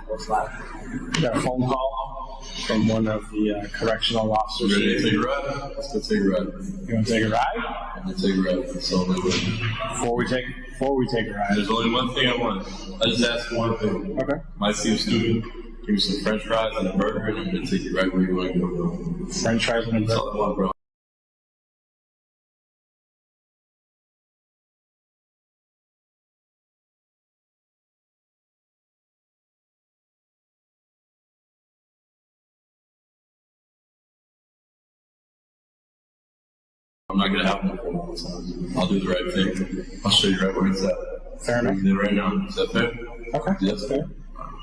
what's that? We got a phone call from one of the correctional officers. Ready to take a ride? Let's go take a ride. You want to take a ride? I'm gonna take a ride. That's all I want. Before we take a ride. There's only one thing I want. I just ask one thing. Okay. Might seem stupid. Give me some French fries and a burger, and I'm gonna take you right where you want to go. French fries and a That's burger. all I want, bro. I'm not gonna have no problems. I'll do the right thing. I'll show you right where it's at. Fair enough. Do it right now. Is that fair? Okay. Yeah. That's fair.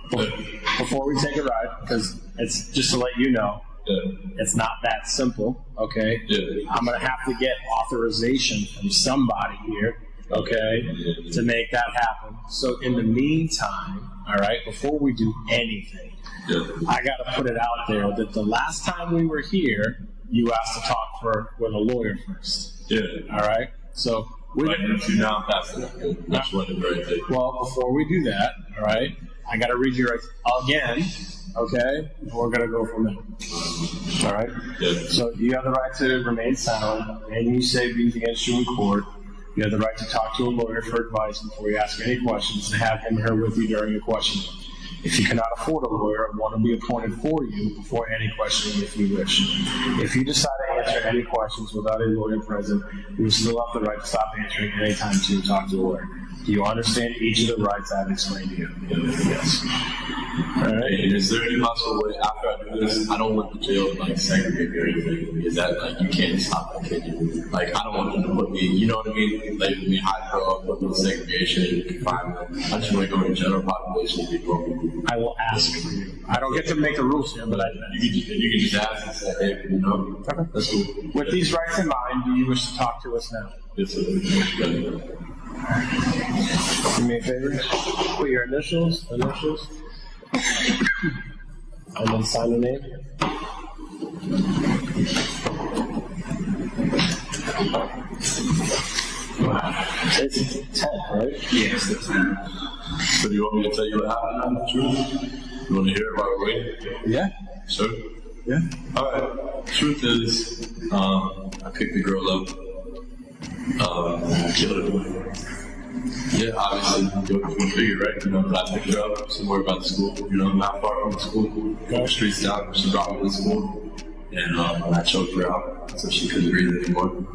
Good. Before we take a ride, because it's just to let you know, Yeah. it's not that simple, okay? Yeah. I'm going to have to get authorization from somebody here, okay, to make that happen. So in the meantime, all right, before we do anything, Yeah. I got to put it out there that the last time we were here, you asked to talk with a lawyer first, Yeah. all right? So we're Right, going you now, that's it. That's what the right thing. well, before we do that, all right, I got to read your rights again, okay? And we're going to go from there. All right? Yeah. So you have the right to remain silent, and you say things against you in court. You have the right to talk to a lawyer for advice before you ask any questions and have him or her with you during the questioning. If you cannot afford a lawyer, one will be appointed for you before any questioning if you wish. If you decide to answer any questions without a lawyer present, you will still have the right to stop answering any time to talk to a lawyer. Do you understand each of the rights I've explained to you? Yes. All right. And is there any possible way after I do this, I don't want the jail to like segregate me or anything? Is that like you can't stop that, can you? Like I don't want them to put me, you know what I mean? Label me high pro, put me in segregation, confinement. I just want to go to the general population people. I will ask for you. I don't get to make the rules here, but You can just ask and say, hey, you know, Okay. that's cool. With these rights in mind, do you wish to talk to us now? Yes, sir. Do me a favor. Put your initials, and then sign the name. It's 10, right? Yes, that's fine. So do you want me to tell you what happened on the truth? You want to hear it while we're waiting? Yeah. Sure. Yeah. All right. Truth is, I picked the girl up. Killed her. Yeah, obviously, you figure, right? You know, but I picked her up somewhere by the school. You know, not far from the school. Couple streets down. She brought me to the school, and I choked her out so she couldn't breathe anymore.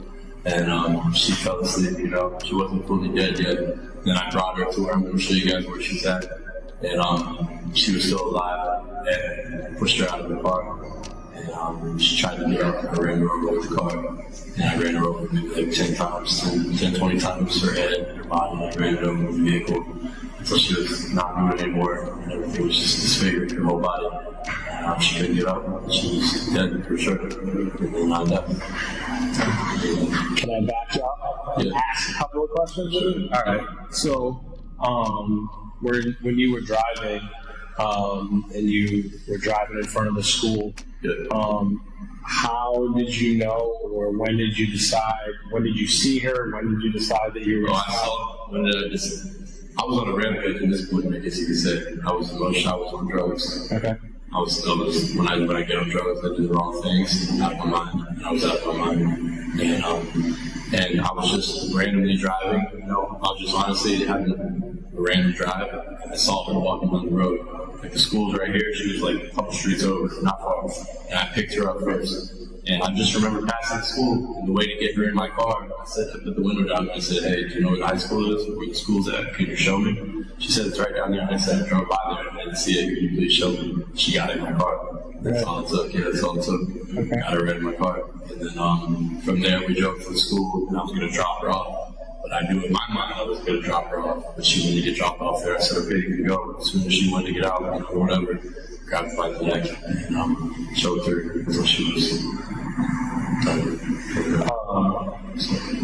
And she fell asleep. You know, she wasn't fully dead yet. Then I brought her to her. I'm going to show you guys where she's at. And she was still alive, and I pushed her out of the car. And she tried to get up, and I ran her over with the car. And I ran her over maybe like 10 times, 10, 20 times, her head, her body, and I ran it over with the vehicle until she was not moving anymore, and everything was just disfigured, her whole body. And she couldn't get up. She was dead for sure. And then I left. Can I back you up? Yeah. Ask a couple of questions? All right. So, when you were driving, and you were driving in front of the school, how did you know, or when did you decide? When did you see her? When did you decide that you were? I was on a rampage at this point, I guess you could say. I was emotional, I was on drugs. Okay. When I get on drugs, I do the wrong things out of my mind. And I was out of my mind. And I was just randomly driving, you know. I was just honestly having a random drive. And I saw her walking on the road. Like the school's right here, she was like a couple streets over, not far. And I picked her up first. And I just remember passing the school, and the way to get her in my car, I put the window down and I said, hey, do you know where the high school is? Where the school's at? Can you show me? She said, it's right down there. And I said, I drove by there and I didn't see it. Can you please show me? She got in my car. That's all it took. Yeah, that's all it took. Okay. Got her in my car. And then from there, we drove to the school, and I was going to drop her off. But I knew in my mind I was going to drop her off. But she wanted to get dropped off there. I said, okay, you can go. As soon as she wanted to get out, or whatever, grabbed her by the neck and choked her until she was.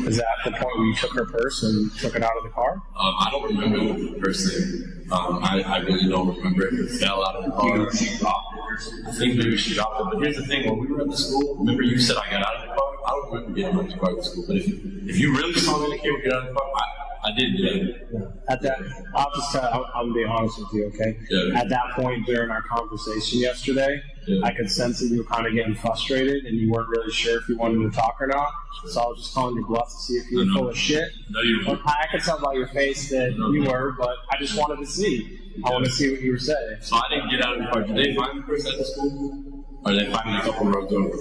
Is that the point where you took her purse and took it out of the car? I don't remember the first thing. I really don't remember if it fell out of the car. She dropped it. I think maybe she dropped it. But here's the thing: when we were at the school, remember you said I got out of the car? I don't remember getting out of the car at the school. But if you really saw me in the camera get out of the car, I I did, yeah. At that, I'll just tell. I'm gonna be honest with you, okay? Yeah. At that point during our conversation yesterday, Yeah. I could sense that you were kind of getting frustrated and you weren't really sure if you wanted to talk or not. So I was just calling your bluff to see if you were full of shit. No, you But I could tell by your face that you were, but I just wanted to see. I want to see what you were saying. So I didn't get out of the car. Did they find me first at the school? Or did they find me a couple roads over?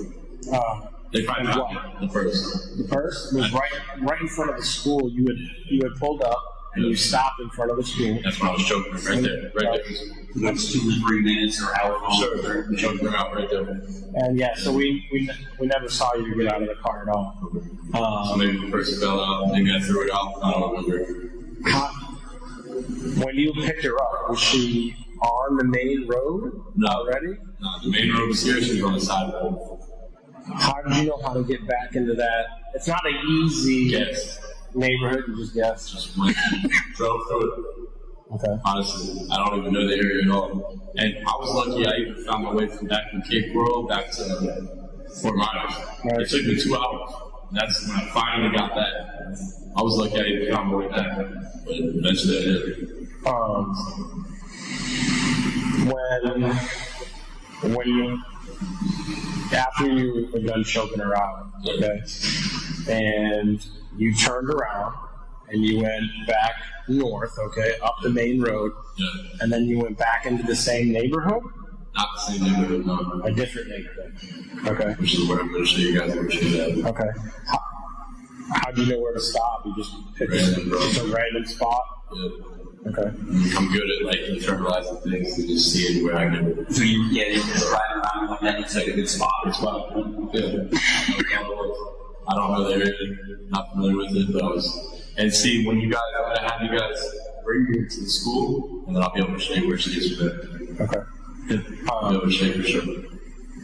They found me the first. The purse was right in front of the school. You had pulled up and you stopped in front of the school. That's when I was choking her, right there. Right there. That's 2 or 3 minutes or however long. Sure, choking her out right there. And yeah, so we never saw you get out of the car at all. So maybe the person fell out, maybe I threw it out, I don't remember. When you picked her up, was she on the main road already? No, the main road was here, she was on the sidewalk. How did you know how to get back into that? It's not an easy Yes. neighborhood, you just guess. Just went, drove through it. Okay. Honestly, I don't even know the area at all. And I was lucky I even found my way from back from Cape Coral back to Fort Myers. Right. It took me 2 hours. That's when I finally got that. I was lucky I even found my way back. But eventually I did. When you, after you were done choking her out, okay, and you turned around and you went back north, okay, up the main road, Yeah. and then you went back into the same neighborhood? Not the same neighborhood, no. A different neighborhood. Okay. Which is where I'm going to show you guys where she's at. Okay. How do you know where to stop? You just pick Random, bro. just a random spot? Yeah. Okay. I'm good at like internalizing things to just see anywhere I can. So you just ride around like that, it's like a good spot as well. Yeah. I don't know the area, not familiar with it, but I was. And see, when you guys, I'm going to have you guys bring me to the school, and then I'll be able to show you where she is from there. Okay. Yeah. I'll be able to show you for sure.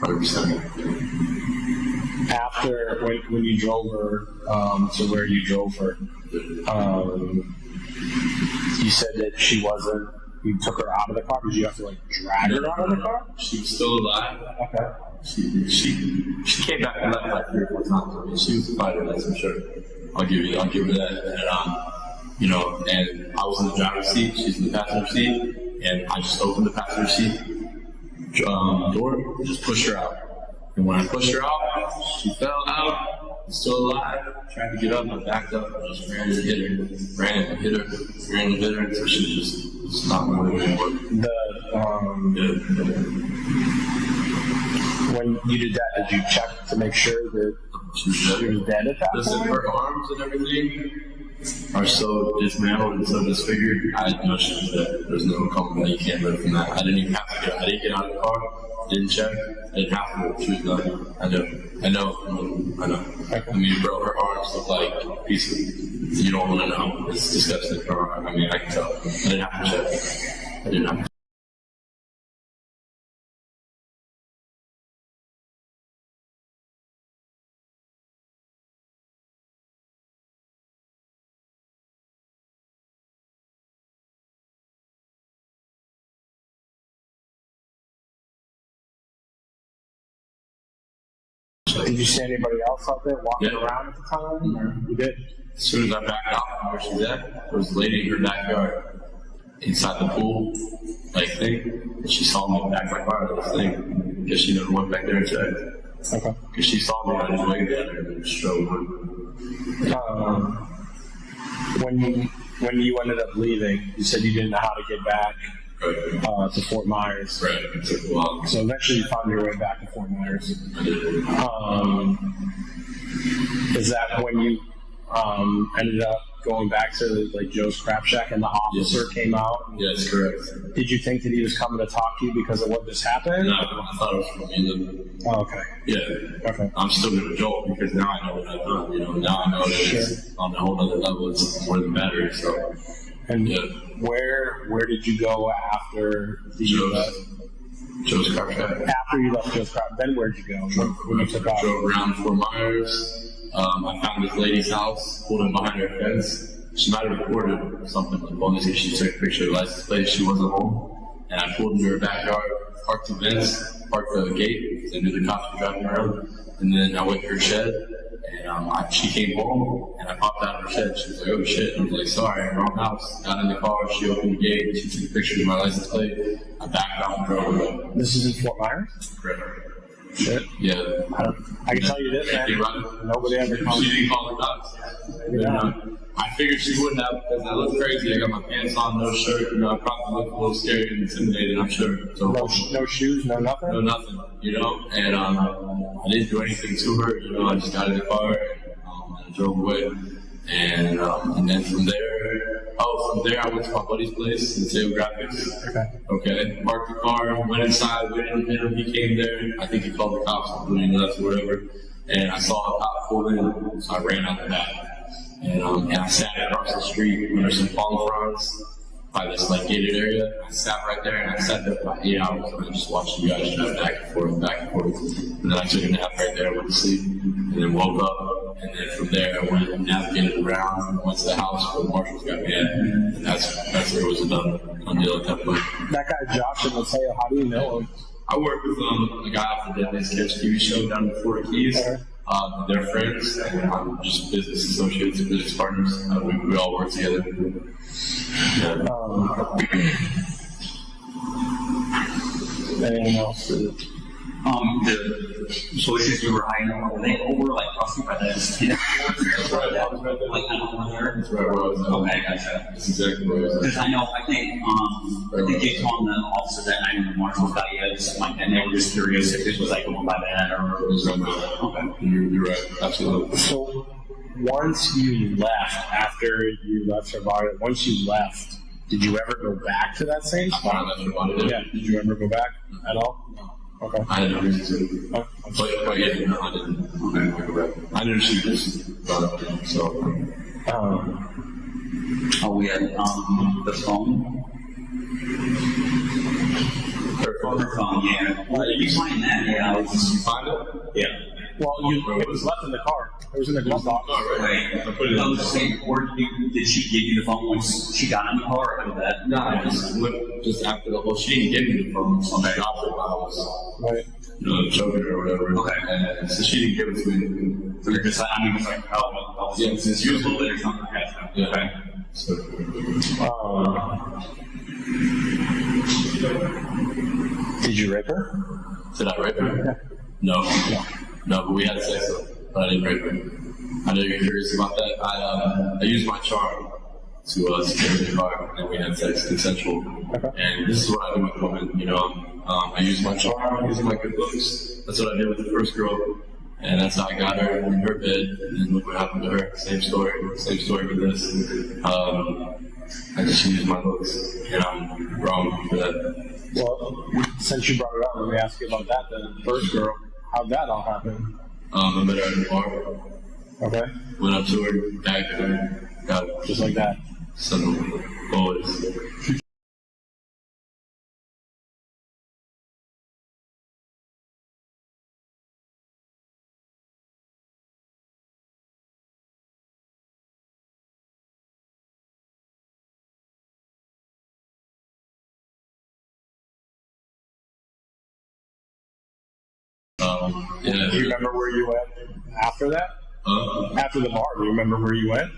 100%. After, when you drove her to where you drove her, you said that she wasn't, you took her out of the car. Did you have to like drag her out of the car? She was still alive. Okay. She came back and left like 3 or 4 times. I mean, she was a fighter, that's for sure. I'll give her that. And, you know, and I was in the driver's seat, she's in the passenger seat, and I just opened the passenger seat door, just pushed her out. And when I pushed her out, she fell out, still alive, tried to get up, I backed up, and just ran and hit her, until she just stopped moving anymore. When you did that, did you check to make sure that She was she was dead at that Listen, point? her arms and everything are so dismantled and so disfigured. I know she was dead. There's no coming that you can't live from that. I didn't even have to get. I didn't get out of the car. Didn't check. I didn't have to. She was done. I know. I mean, bro, her arms look like pieces. You don't want to know. It's disgusting. I mean, I can tell. I didn't have to check. I didn't have to. Did you see anybody else out there walking around at the time? Or you did? As soon as I backed out from where she's at, there was a lady in her backyard, inside the pool, like thing. And she saw me back my car to this thing. Because she never went back there and checked. Okay. Because she saw me, I just waited down there and just drove on. When you ended up leaving, you said you didn't know how to get back to Fort Myers. Right, it took a while. So eventually you found your way back to Fort Myers. I did. Is that when you ended up going back to like Joe's Crap Shack and the officer came out? Yes, correct. Did you think that he was coming to talk to you because of what just happened? No, I thought it was from me. Oh, okay. Yeah. Okay. I'm still going to joke because now I know what I've done. You know, now I know that it's on a whole other level. It's more than battery. So, And yeah. where did you go after the Joe's Car Shack. after you left Joe's Crap? Then where'd you go? When you took off? Drove around Fort Myers. I found this lady's house, pulled in behind her fence. She might have recorded something on the bonus because she took a picture of the license plate. She wasn't home. And I pulled into her backyard, parked the fence, parked the gate because I knew the cops were driving around. And then I went to her shed And she came home, and I popped out of her shed. She was like, "Oh shit!" I was like, "Sorry, wrong house." Got in the car. She opened the gate. She took a picture of my license plate. I backed out and drove away. This is in Fort Myers? Correct. Shit. Yeah. I can tell you this, man. Nobody ever comes. She didn't call the cops. I figured she wouldn't have because I look crazy. I got my pants on, no shirt. I probably look a little scary and intimidated, I'm sure. So, No shoes, no nothing? No nothing, And I didn't do anything to her, I just got in the car and drove away. And then from there, I went to my buddy's place in Sale Graphics. Okay. Parked the car, went inside, waited for him. He came there. I think he called the cops, including us or whatever. And I saw a cop pull in, so I ran out the back. And I sat across the street when there's some palm fronds by this gated area. I sat right there and I sat there for about 8 hours and I just watched you guys drive back and forth. And then I took a nap right there, went to sleep, and then woke up. And then from there I went and navigated around, went to the house where the marshals got me at. And that's where it was a done deal at that point. That guy Josh in Mateo, how do you know him? I work with a guy off the Deadliest Catch TV show down in Florida Keys. They're friends, and I'm just business associates, business partners. We all work together. Yeah. Anything else? The choices you were hiding, were they over crossing by that? That's right. I was right there. I don't know there. That's right where I was at. Okay, gotcha. That's exactly where I was at. Because I think they told the officer that night when the marshals got you, something like that, and they were just curious if it was going by that or. It was right there. Okay. You're right. Absolutely. So, once you left, after you left Survivor, once you left, did you ever go back to that same spot? I left Survivor. Yeah. Did you ever go back at all? No. Okay. I had no reason to. But yeah, no, I didn't. Okay, go back. I knew she just brought up there, so. We had the phone. Her phone, yeah. Well, you find that, yeah. You find it? Yeah. Well, it was left in the car. It was in the glove box. Oh, right. I put it in. I was saying, did she give you the phone once she got in the car or did that? No, I just after the whole, she didn't give me the phone, so I dropped it while I was, Right. choking her or whatever. Okay. And so she didn't give it to me. So you're just, Yeah, since you was a little bit or something like that. Yeah. Okay. So, Did you rape her? did I rape her? No. No, but we had sex though. But I didn't rape her. I know you're curious about that. I used my charm to secure the car, and we had sex, consensual. Okay. And this is what I do with women, I use my charm, I use my good looks. That's what I did with the first girl. And that's how I got her in her bed, and look what happened to her. Same story with this. I just used my looks, and I'm wrong for that. Well, since you brought it up, let me ask you about that then. First girl, how'd that all happen? I met her at the bar. Okay. Went up to her, gagged her, got Just like that. some boys. Do you remember where you went after that? After the bar, do you remember where you went?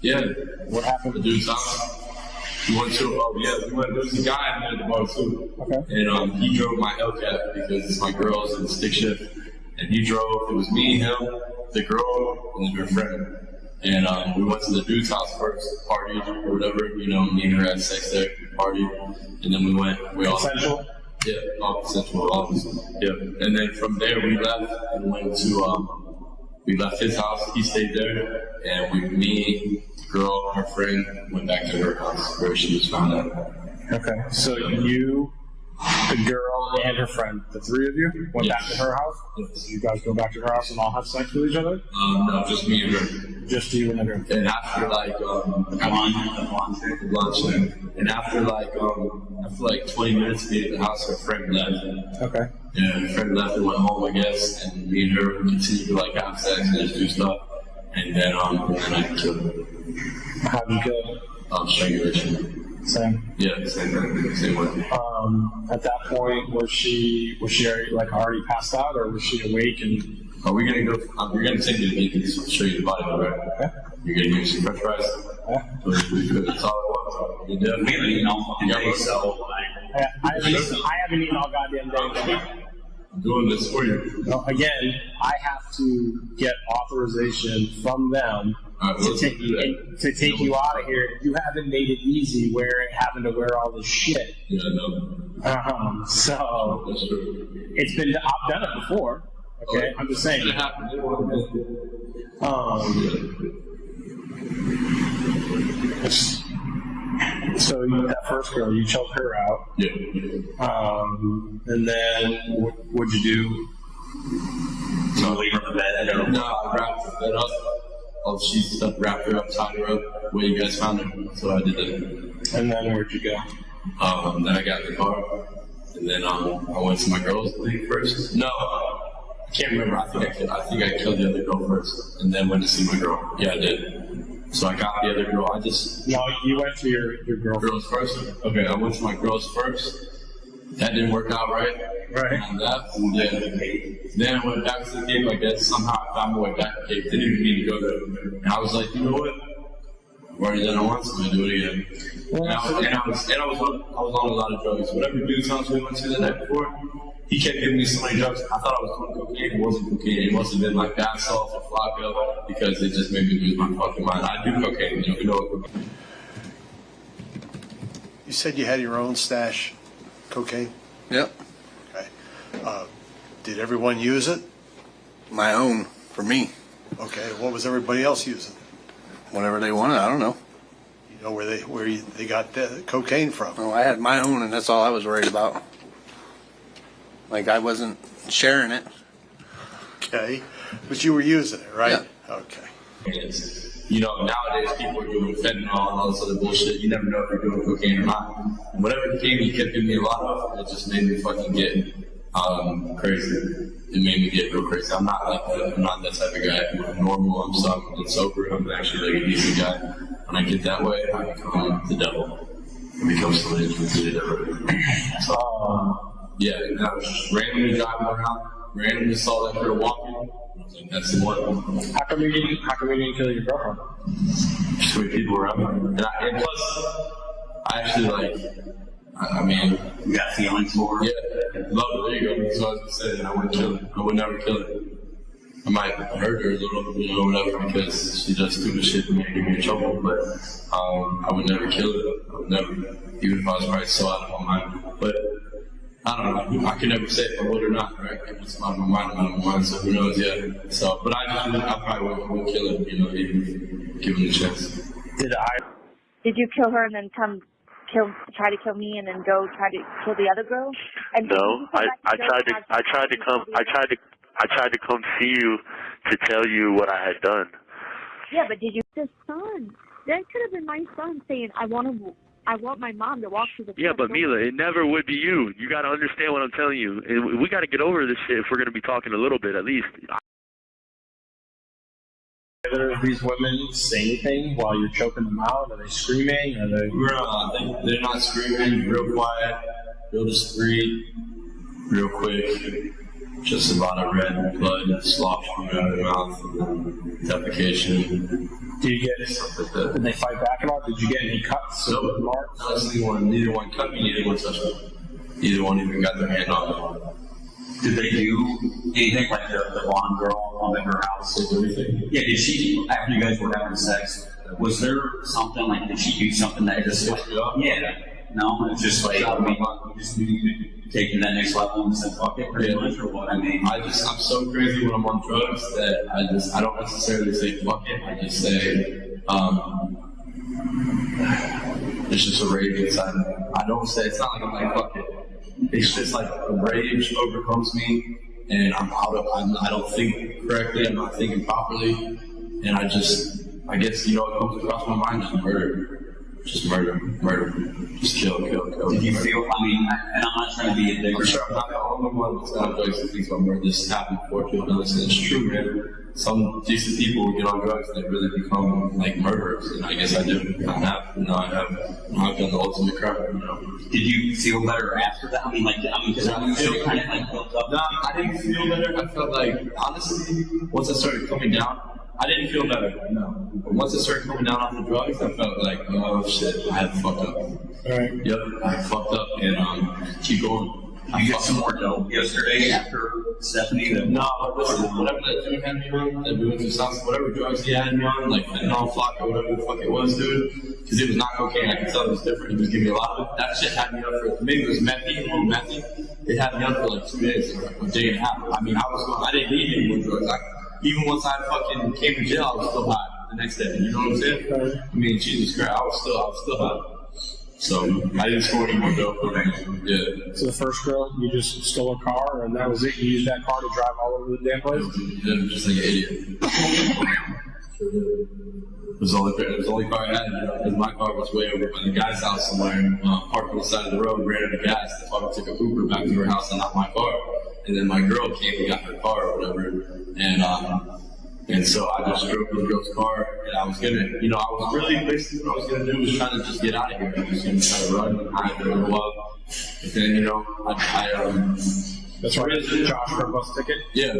Yeah. What happened? The dude's house. We went to, there was a guy I met at the bar too. Okay. And he drove my Hellcat because it's my girls and stick shift. And he drove, it was me, him, the girl, and then her friend. And we went to the dude's house first, partied or whatever, me and her had sex there, partied. And then we all. Consensual? Yeah, all consensual, obviously. Yeah. And then from there we left and went to, we left his house, he stayed there, and me, the girl, her friend, went back to her house where she was found out. Okay. So you, the girl, and her friend, the three of you, went back to her house? Yes. You guys go back to her house and all have sex with each other? No, just me and her. Just you and her? And after lunch, and after 20 minutes of being at the house, her friend left. Okay. Yeah, her friend left and went home, I guess, and me and her continued to have sex and just do stuff. And then I killed her. How'd you kill her? Strangulation. Same. Yeah, same thing, same way. At that point, was she already passed out, or was she awake and Are we gonna go? You're gonna take me to Beacons, show you the body, right? Yeah. You're gonna give me some French fries. Yeah. That's all I want. You do. We haven't eaten all fucking day, so I haven't eaten all goddamn day. I'm doing this for you. No, again, I have to get authorization from them to take you out of here. You haven't made it easy having to wear all this shit. Yeah, I know. So That's true. it's been. I've done it before. Okay, I'm just saying. It happened. So that first girl, you choked her out. Yeah. And then what'd you do? so leave her in the bed. No, I wrapped the bed up. All the sheets stuff, wrapped her up, tied her up. Where you guys found her. So I did that. And then where'd you go? Then I got in the car. And then I went to my girl's thing first. No, I can't remember. I think I killed the other girl first. And then went to see my girl. Yeah, I did. So I got the other girl. No, you went to your girlfriend. Girls first? Okay, I went to my girls first. That didn't work out right. Right. And left. And then I went back to the cave. I guess somehow I found my way back to the cave. Didn't even need to go there. And I was like, you know what? I've already done it once. I'm gonna do it again. And I was on a lot of drugs. Whatever dude's house we went to the night before, he kept giving me so many drugs. I thought I was doing cocaine. It wasn't cocaine. It must have been like bath salts or Flacco because it just made me lose my fucking mind. I do cocaine. You know what cocaine. You said you had your own stash cocaine? Yep. Okay. Did everyone use it? My own, for me. Okay. What was everybody else using? Whatever they wanted, I don't know. You know where they got the cocaine from? Oh, I had my own, and that's all I was worried about. Like, I wasn't sharing it. Okay. But you were using it, right? Yeah. Okay. You know, nowadays people are doing fentanyl and all this other bullshit. You never know if they're doing cocaine or not. And whatever cocaine he kept giving me a lot of, it just made me fucking get crazy. It made me get real crazy. I'm not that type of guy. I'm normal. I'm sober. I'm actually like a decent guy. When I get that way, I become the devil. I become somebody completely different. Yeah, and I was just randomly driving around, randomly saw that girl walking. I was like, that's the one. How come you didn't kill your girlfriend? Too many people around me. And plus, I actually I mean, You got feelings for her? yeah, love her. There you go. So I was gonna say, I wouldn't kill her. I would never kill her. I might hurt her a little, whatever, because she does stupid shit to make me in trouble. But I would never kill her. I would never, even if I was probably so out of my mind. But I don't know. I can never say if I would or not, right? If it's out of my mind, I'm out of my mind. So who knows? Yeah. So, but I probably wouldn't kill her. Even given the chance. Did you kill her and then try to kill me and then go try to kill the other girl? And no, I tried to come see you to tell you what I had done. Yeah, but did you? The son. That could have been my son saying, I want my mom to walk through the. Yeah, but Mila, it never would be you. You got to understand what I'm telling you. And we got to get over this shit if we're going to be talking a little bit at least. Either of these women say anything while you're choking them out? Are they screaming? Are they? They're not screaming. Real quiet, real discreet, real quick. Just a lot of red blood slosh coming out of their mouth, defecation. Did they fight back at all? Did you get any cuts? No, Marks? neither one cut me, neither one touched me. Neither one even got their hand on me. Did they do anything like the blonde girl up in her house? Everything. Yeah, did she, after you guys were having sex, was there something like, did she do something that just, yeah, no, it's just like, I mean, you just need to take to that next level and say, fuck it, pretty much, or what? I mean, I'm so crazy when I'm on drugs that I don't necessarily say fuck it, I just say, it's just a rage inside me. I don't say, it's not like I'm like, fuck it. It's just like a rage overcomes me, and I don't think correctly, I'm not thinking properly, and I guess, it comes across my mind as murder. Just murder. Just kill. Did you feel, I mean, and I'm not trying to be a dick. For sure, I'm not the only one that's got drugs and thinks about murder. This happened before too. No, it's true, man. Some decent people get on drugs and they really become like murderers, and I guess I do. I have done the ultimate crime. You know. Did you feel better after that? I mean, because I feel kind of like built up. No, I didn't feel better. I felt like, honestly, once I started coming down, I didn't feel better. No. But once I started coming down off the drugs, I felt like, oh shit, I had fucked up. Alright. Yep, I had fucked up, and keep going. You get some more dough yesterday after Stephanie? No, but listen, whatever that dude had me on, that dude was just whatever drugs he had me on, like fentanyl, flock, or whatever the fuck it was, dude, because it was not cocaine. I could tell it was different. He was giving me a lot of it. That shit had me up for, maybe it was methy. It had me up for like 2 days, or like a day and a half. I mean, I didn't need any more drugs. Even once I fucking came to jail, I was still high the next day. You know what I'm saying? I mean, Jesus Christ, I was still high. So I didn't score any more dope. Yeah. So the first girl, you just stole a car, and that was it? You used that car to drive all over the damn place? Yeah, just like an idiot. It was the only car I had, because my car was way over by the guy's house somewhere, parked on the side of the road, ran out of gas. The fucker took an Uber back to her house and not my car. And then my girl came and got her car or whatever. And so I just drove the girl's car, and I was gonna, I was really, basically what I was gonna do was trying to just get out of here. I was gonna try to run and hide for a little while. But then, That's right. Josh for a bus ticket? Yeah.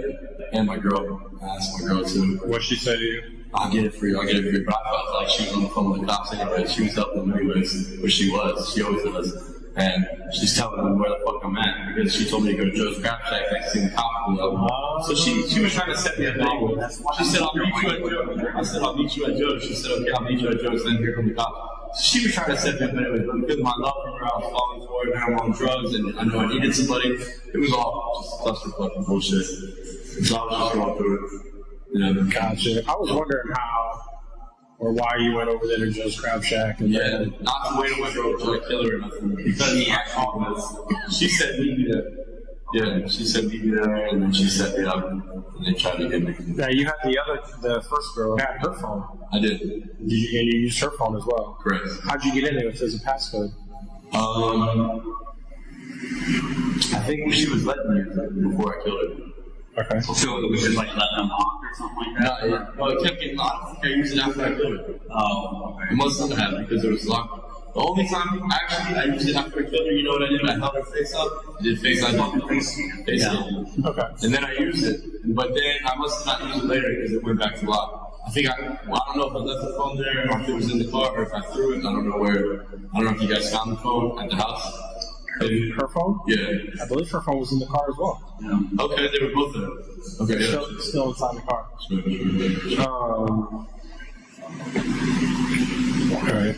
And my girl. I asked my girl too. What'd she say to you? I'll get it for you. But I felt like she was on the phone with the cops anyway. She was helping me anyways, which she was. She always does. And she's telling them where the fuck I'm at because she told me to go to Joe's Crab Shack next to the cop level. So she was trying to set me up anyway. She said, I'll meet you at Joe's. I said, I'll meet you at Joe's. She said, okay, I'll meet you at Joe's. Then here come the cops. She was trying to set me up anyway. But because of my love for her, I was falling for it. Now I'm on drugs and I know I needed somebody. It was all just clusterfuck bullshit. So I was just going through it. Yeah. Gotcha. I was wondering how or why you went over there to Joe's Crab Shack. And yeah, not the way to went over to kill her or nothing. Because she said meet me there. Yeah, she said meet me there, and then she set me up, and they tried to get me. Now you had the first girl had her phone. I did. And you used her phone as well. Correct. How'd you get in there if there's a passcode? I think she was letting me before I killed her. Okay. So it was just like letting them lock or something like that? No, well, it kept getting locked. I used it after I killed her. Oh, okay. It must have happened because it was locked. The only time, I used it after I killed her, you know what I did? I held her face up. I did face up. Face up. Okay. And then I used it. But then I must have not used it later because it went back to lock. I think I don't know if I left the phone there or if it was in the car or if I threw it. I don't know where. I don't know if you guys found the phone at the house. Her phone? Yeah. I believe her phone was in the car as well. Yeah. Okay, they were both there. Okay, Still inside the car. Alright.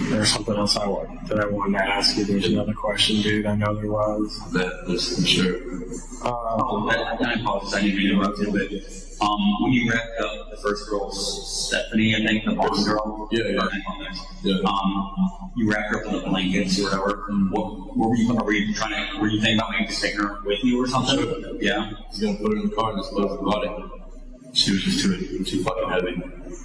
There's something else I wanted to ask you. There's another question, dude. I know there was. That's for sure. I apologize. I didn't interrupt you, but when you wrapped up the first girl, Stephanie, I think, the blonde girl. Yeah. You wrapped her up in the blankets or whatever. What were you trying to? Were you thinking about maybe just taking her with you or something? Sure. Yeah. I was gonna put her in the car and just close the body. She was just too fucking heavy.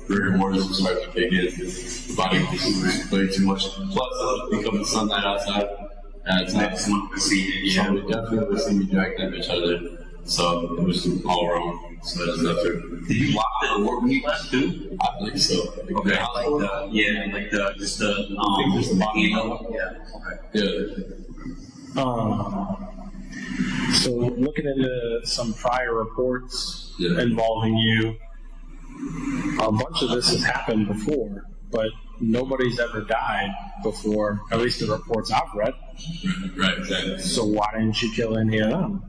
Rigor mortis was starting to kick in. The body was way too much. Plus, it was becoming sunlight outside. It's not someone to see it. Yeah, they definitely see me drag that bitch out of there. So it was all wrong. So that's not true. Did you lock the door when you left too? I think so. Okay, just the handle. Yeah. Okay. Yeah. So looking into some prior reports Yeah. involving you, a bunch of this has happened before, but nobody's ever died before, at least the reports I've read. Right, exactly. So why didn't you kill any of them?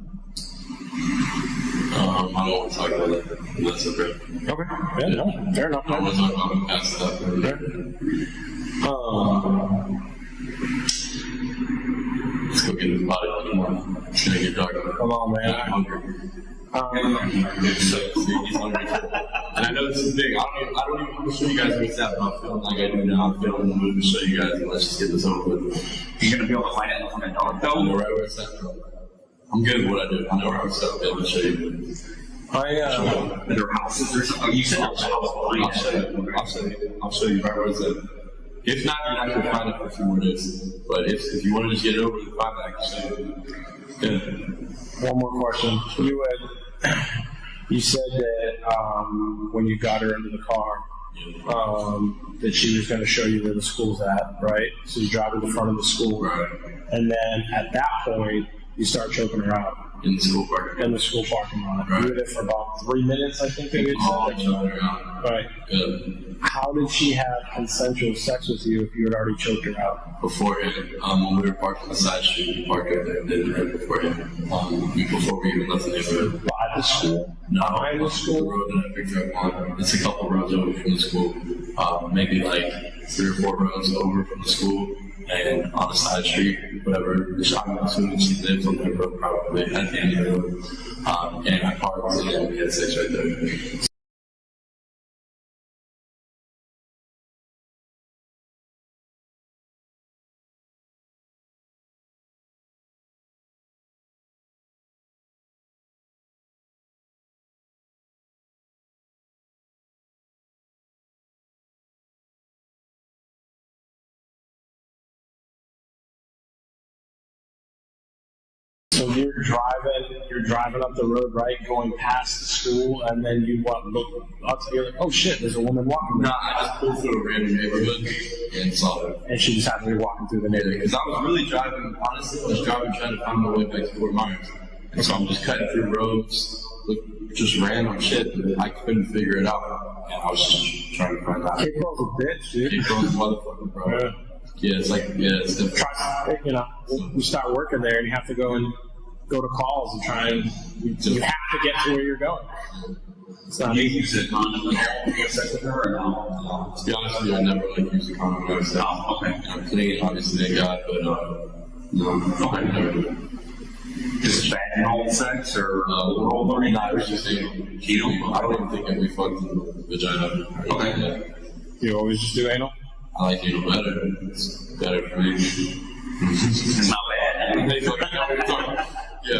I don't want to talk about that. That's okay. Okay. Yeah, no, fair enough. I don't want to talk about past stuff. Let's go get his body. It's gonna get dark. Come on, man. I'm hungry. He's hungry. And I know this is big. I don't even want to show you guys what's happening. I'm feeling like I do now. I'm feeling the mood to show you guys. Let's just get this over with. You're gonna be able to find it from a dark I know right where it's at. I'm good at what I do. I know where I'm set. I'll be able to show you. Are there houses or something? Oh, you said there was a house behind I'll show you. I'll show you right where it's at. If not, you're not going to find it for a few more days. But if you want to just get it over and find it, I can show you. Yeah. One more question. You said that when you got her into the car, that she was going to show you where the school's at, right? So you drive to the front of the school, Right. and then at that point you start choking her out In the school park. in the school parking lot. Right. You were there for about 3 minutes, I think they Oh, said. choking her out. Right. Good. How did she have consensual sex with you if you had already choked her out? Beforehand, when we were parked on the side street, we parked right there, did it right beforehand. Before we even left the neighborhood. By the school? No, Behind the the school? road that I picked her up on. It's a couple roads over from the school. Maybe like 3 or 4 roads over from the school. And on the side street, whatever, I'm assuming she lives on that road probably at the end of the road. And I parked and we had sex right there. So you're driving up the road, right, going past the school, and then you look up to you're like, oh shit, there's a woman walking No, there. I just pulled through a random neighborhood and saw her. And she just happened to be walking through the neighborhood. Because I was really driving, honestly, I was driving trying to find my way back to Fort Myers. And so I'm just cutting through roads, just random shit that I couldn't figure it out. And I was just trying to find out. Cape Girl's a bitch, dude. Cape Girl's a motherfucker, bro. Yeah. Yeah, it's like, yeah, it's different. Try, you start working there, and you have to go to calls and try and you have to get to where you're going. It's not You easy. use a condom and all to have sex with her or no? To be honest with you, I never like used a condom when I was Oh, okay. I'm clean, obviously, thank God, but no, I never did. Just vaginal sex or oral or Nah, it was just anal. I don't even think that we fucked the vagina. Okay. Yeah. You always just do anal? I like anal better. It's better for me. It's not bad. Yeah,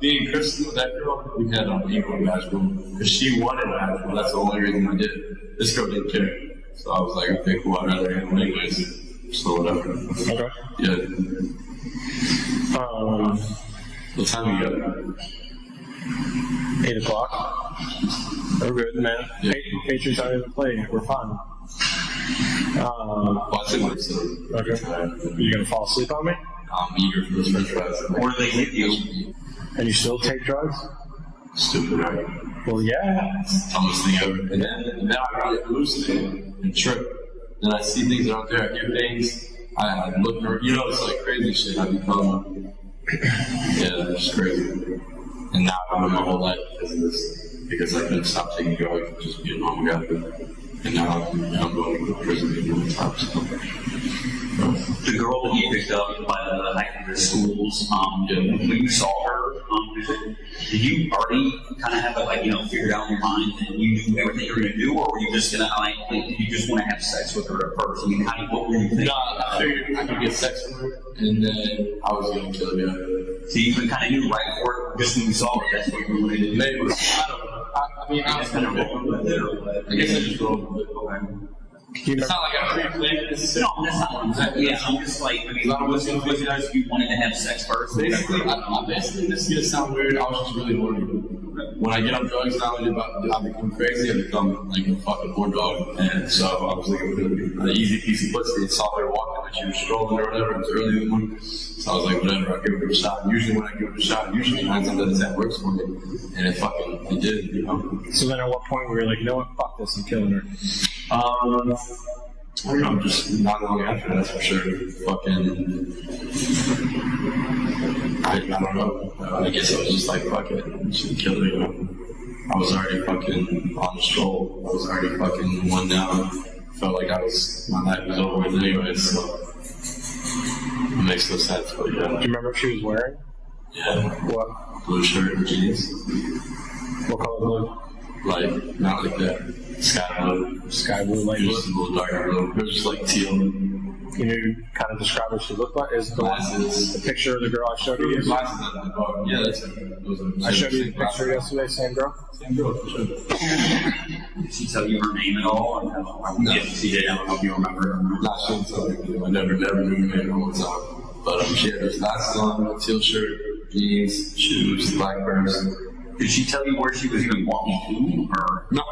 me and Kristen with that girl, we had equal vaginal because she wanted vaginal. That's the only reason I did it. This girl didn't care, so I was like, okay, cool. I'd rather anal anyways. So whatever. Okay. Yeah. What time you got? 8 o'clock. We're good, man. Yeah. Patriots aren't even playing yet. We're fine. Watching this. Okay. You gonna fall asleep on me? I'm eager for those French fries. Or do they hit you? And you still take drugs? Stupid, right? Well, yeah. Dumbest thing ever. And then I really hallucinate and trip. Then I see things out there, I hear things. I look, it's like crazy shit. I become, yeah, it's crazy. And now I live my whole life because of this. Because I couldn't stop taking drugs and just be a normal guy. And now I'm going to prison even on top. So. The girl that you picked up by the high schools, when you saw her, did you already kind of have it figured out in your mind and you knew everything you were going to do, or were you just going to did you just want to have sex with her at first? I mean, what were you thinking? No, I figured I could get sex with her, and then I was going to kill her. So you kind of knew right before, just when you saw her, that's what you wanted to do? Maybe. I don't know. I mean, I was kind of rolling with it, or what? I guess I just rolled with it. It's not like I pre-planned this. No, that's not what I'm saying. Yeah, I'm just like, I mean, was it because you wanted to have sex first? Basically, this is gonna sound weird. I was just really horny. When I get on drugs, not only I become crazy, I become like a fucking horn dog. And so I was like, an easy piece of pussy. I saw her walking, like she was strolling or whatever. It was early in the morning. So I was like, whatever, I'll give it a shot. Usually when I give it a shot, 9 times out of 10 works for me. And it did, So then at what point were you like, you know what, fuck this, I'm killing her? I don't know, just not long after that, that's for sure. I don't know. I guess I was just like, fuck it, she killed me, I was already fucking on the stroll. I was already fucking one down. Felt like my life was over with anyways, so it makes no sense, but yeah. Do you remember what she was wearing? Yeah. What? Blue shirt and jeans. What color blue? Like, not like that. Sky blue. Sky blue, light It blue. was just a little darker blue. It was just like teal. Can you kind of describe what she looked like? Is the Glasses. the picture of the girl I showed you? Your glasses at the bar. Yeah, that's those are. I showed you the picture yesterday, same girl? Same girl, for sure. Did she tell you her name at all? Or no? No. If she did, I don't know if you remember. Not sure until I never knew her name all the time. But she had those glasses on, teal shirt, jeans, shoes, black purse. Did she tell you where she was even walking to? Or No,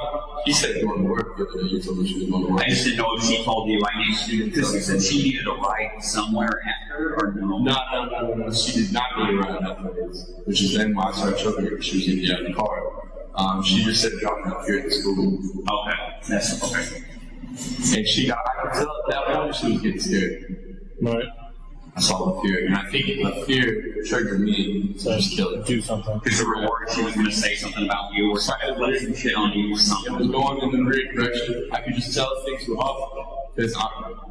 he said going to work, but you told me she was going to work. I just didn't know if she told you I need to, because you said she needed a ride somewhere after, or no? No. She did not need a ride afterwards, which is then why I started showing her. She was in the car. She just said drop me off here at the school. Okay, that's okay. And she got, I could tell at that point she was getting scared. Right. I saw the fear, and I think the fear triggered me to just kill her. Do something. Because there were words she was going to say something about you, or let some shit on you, or It something. was going in the right direction. I could just tell things were off. Because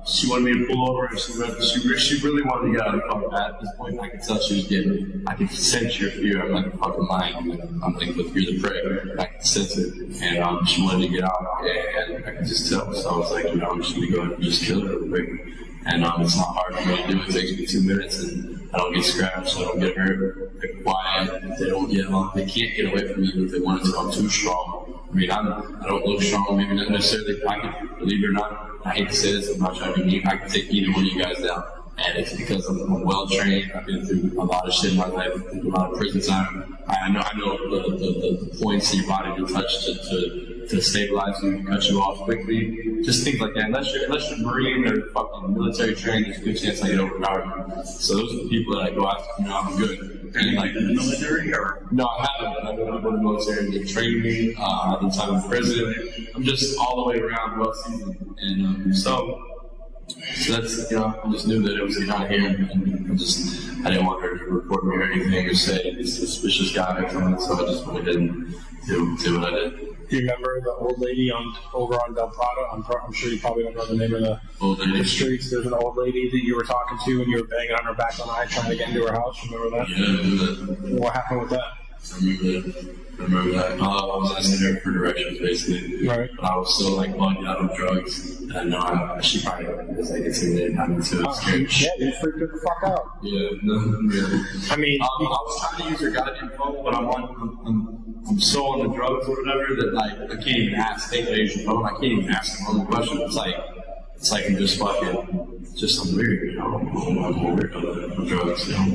she wanted me to pull over, and she really wanted to get out of the car. At this point, I could tell she was getting, I could sense your fear. I'm like a fucking lion. I'm like, but you're the prey. I could sense it. And she wanted to get out, and I could just tell. So I was like, I'm just going to go ahead and just kill her real quick. And it's not hard for me to do. It takes me 2 minutes, and I don't get scratched, I don't get hurt. They're quiet. They don't get they can't get away from me if they wanted to. I'm too strong. I mean, I don't look strong, maybe not necessarily. I can, believe it or not, I hate to say this, I'm not trying to be mean. I can take either one of you guys down. And it's because I'm well trained. I've been through a lot of shit in my life. I've been through a lot of prison time. I know the points in your body to touch to stabilize you, cut you off quickly. Just things like that. Unless you're Marine or fucking military trained, there's a good chance I get overpowered. So those are the people that I go after. I'm good. And like In the military, or? no, I haven't, but I've been to the military and they've trained me. I've been time in prison. I'm just all the way around well seasoned. And so that's, I just knew that it was getting out of here. And I didn't want her to report me or anything or say this suspicious guy coming, so I just went ahead and do what I did. Do you remember the old lady over on Del Prado? I'm sure you probably don't know the name of the streets. There's an old lady that you were talking to and you were banging on her back one night trying to get into her house. Remember that? Yeah, I knew that. What happened with that? I remember that. I was asking her for directions, basically. Right. But I was so bugged out of drugs, and she probably was intimidated, having to scared. Yeah, you freaked her the fuck out. Yeah, no, really. I mean, I was trying to use her goddamn phone, but I'm so on the drugs or whatever that I can't even ask. Take the Asian phone. I can't even ask them one question. It's like I'm just fucking. Just some weird, I'm weird on drugs, I'm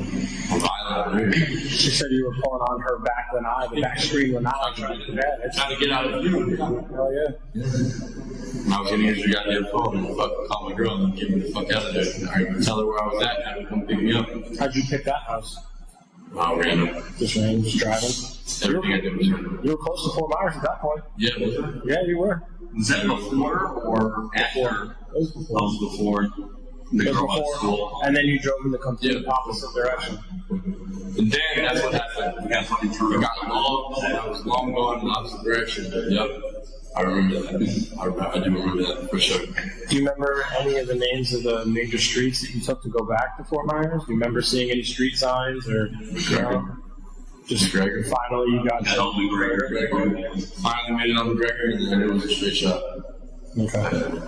violent, weird. she said you were pulling on her back screen when I was trying to do that. Trying to get out of the view. Oh, yeah. And I was gonna use your goddamn phone and call my girl and get me the fuck out of there. I tell her where I was at and have her come pick me up. How'd you pick that house? Random. Just random, just driving? Everything I did was random. You were close to Fort Myers at that point. Yeah, was it? Yeah, you were. Was that before or after? It was before. That was before the It was girl at before, school. and then you drove in the complete Yeah. opposite direction. And then that's what happened. We got fucking I turned got long, and I was long gone in the opposite direction. Yep. I remember that. I do remember that for sure. Do you remember any of the names of the major streets that you took to go back to Fort Myers? Do you remember seeing any street signs or just McGregor. finally you got That old McGregor. Finally made it on McGregor, and then it was a straight shot. Okay.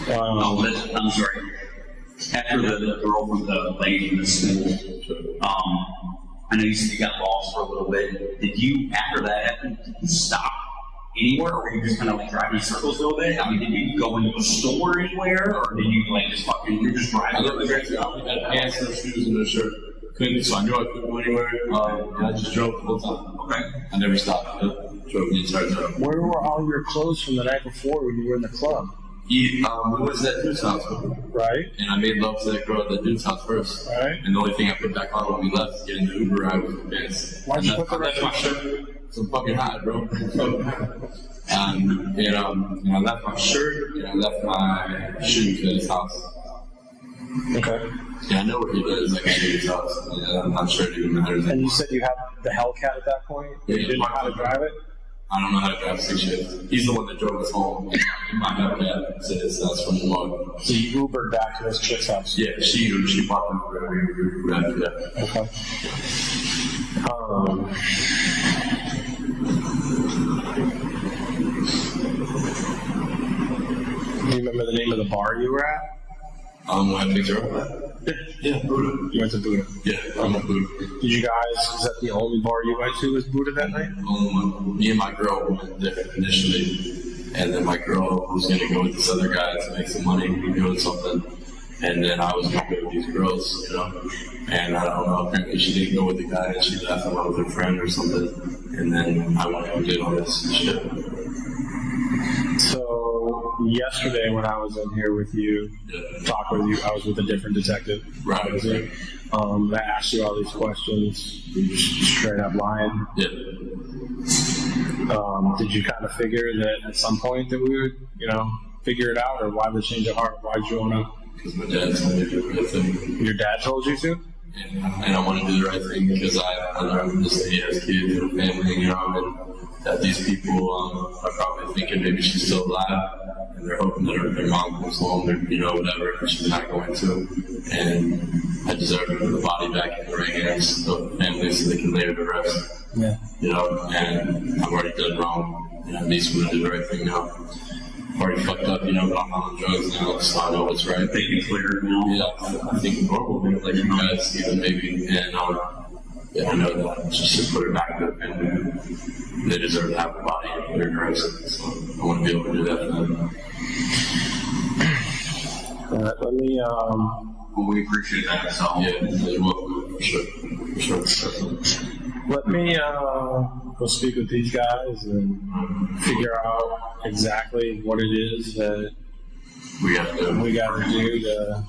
Oh, I'm sorry. After the girl from the lady in the school, I know you said you got lost for a little bit. Did you, after that happened, did you stop anywhere, or were you just kind of driving in circles a little bit? I mean, did you go into a store anywhere, or did you just fucking, you're just driving? I looked at the I had pants, no shoes, and no shirt. Couldn't, so I knew I couldn't go anywhere. And I just drove the whole time. Okay. I never stopped. I drove the entire time. Where were all your clothes from the night before when you were in the club? We went to that dude's house, Right? and I made love to that girl at the dude's house first. Right. And the only thing I put back on when we left was getting the Uber ride with the pants. Why'd you put the I left my shirt? So I'm fucking hot, bro. And I left my shirt, and I left my shoes at his house. Okay. Yeah, I know where he lives, like, at his house. Yeah, I'm not sure it even matters. And you said you had the Hellcat at that point? Yeah, You didn't know how to drive it? I don't know how to drive 6 years. He's the one that drove us home. He might have that. So that's from the mug. So you Ubered back to this chick's house? Yeah, she bought them for me. Yeah. Okay. Do you bar you were at? When I picked her up. Yeah, Buddha. You went to Buddha. Yeah, I'm a Buddha. Did you guys, is that the only bar you went to was Buddha that night? Me and my girl went there initially, and then my girl was going to go with this other guy to make some money, doing something, and then I was going to go with these girls, you know, and I don't know, apparently she didn't go with the guy, and she left and went with her friend or something, and then I went and did all this shit. So yesterday when I was in here with you, talk with you, I was with a different detective. Right. I asked you all these questions. You just straight up lying. Yeah. Did you kind of figure that at some point that we would, you know, figure it out, or why the change of heart? Why did you want to? Because my dad told me to do the right thing. Your dad told you to? And I want to do the right thing because I learned this that he has kids and a family, you know, and that these people are probably thinking maybe she's still alive, and they're hoping that their mom comes home, or, you know, whatever, and she's not going to. And I deserve to put the body back in the right hands of the family so they can lay her to rest. Yeah. You know, and I've already done wrong. You know, at least I'm going to do the right thing now. I've already fucked up, you know, but I'm on drugs now, so I know what's right. They can clear now. Yeah, I think normal, like you guys, even maybe, and yeah, I know that. Just to put it back to the family. They deserve to have a body and their rest, so I want to be able to do that for them. All right, let me, Well, we appreciate that, so. Yeah, you're welcome, for sure. For sure. let me go speak with these guys and figure out exactly what it is that We have to. we got to do to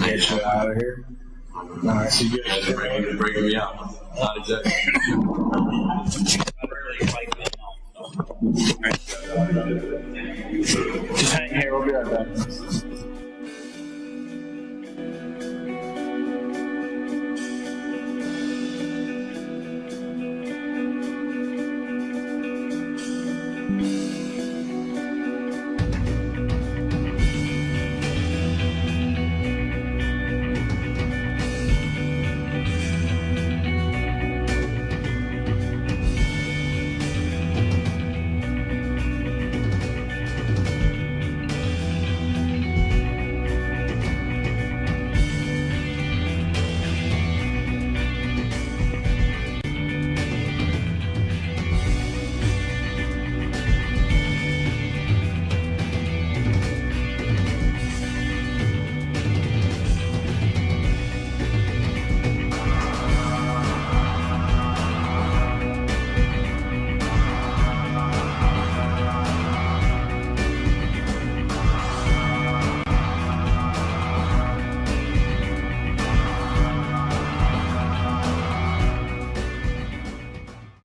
get you out of here. All right, so you guys are breaking me out. Not exactly. I rarely like that.